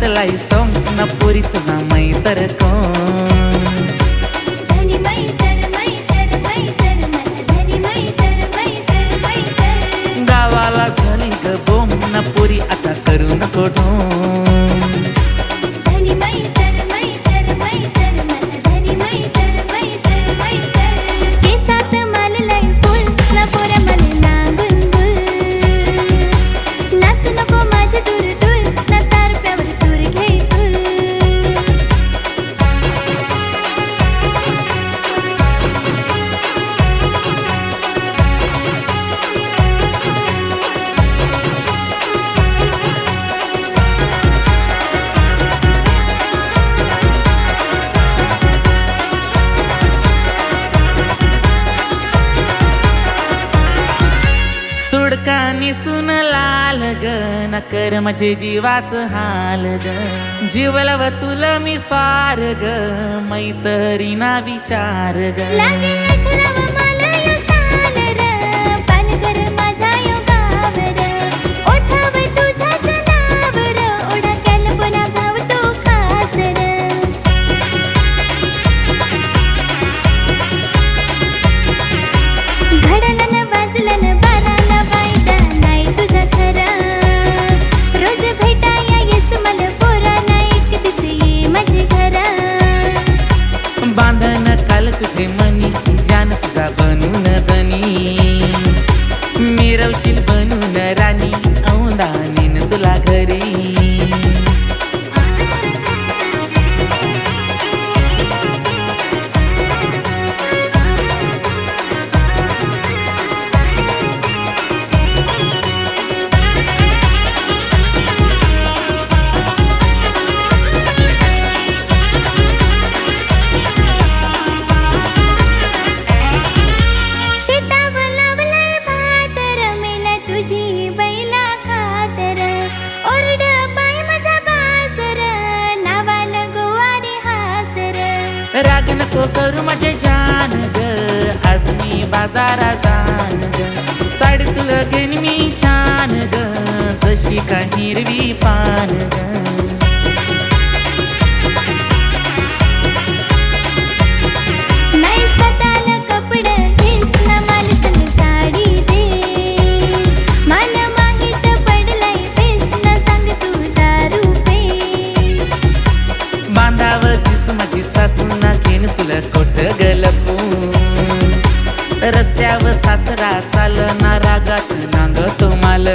घातलाई सोंग न पुरी तुझा मैतर कोण. धनी मैतर मैतर मैतर माझा धनी मैतर मैतर मैतर. गावाला झाली ग बोम न पुरी आता करू नको ढोंग. धनी मैतर मैतर मैतर माझा धनी मैतर मैतर मैतर. केसात माललंय फुल ना पोऱ्या मला नांगून गुल. नाचू नको माझे दूर दूर ना तारप्यावर सूर घे दूर. सुडका निसून लाल ग न कर माझे जीवाचं हाल ग. जीवलव तुला मी फार ग मैत्रीणा विचार ग. लागे अठरावं मला यो साल र. पालघर माझा यो गाव र. ओठावं तुझाच नाव र. ओढा कल्पना भाव तो खास र. घडलं न वाजलं न बारा न वायदा नाही तुझा खरा. रोज भेटाया येस मला पोरा नाही एक दिस ये माझे घरा. बांधन काल तुझे मनी जान तुझा बनून धनी. मिरवशील बनून राणी औंदानीन तुला घरी. शेतावर लावलाय भात रमेला तुझी बैला खातर. ओरड पाय माझा बासर नावाल गोवारी हासर. राग नको करू माझे जान ग आज मी बाजारा जान ग. साडी तुला घेईन मी छान ग जशी का हिरवी पान ग. नाही स्वतःला कपड घेस ना मला संग साडी दे. मला माहित पडलाय बेस ना सांग तू दारू पे. बांधाव दिस माझी सासू ना घेन तुला कोठ गलपून. रस्त्यावर सासरा चालना रागात नांगतो माल.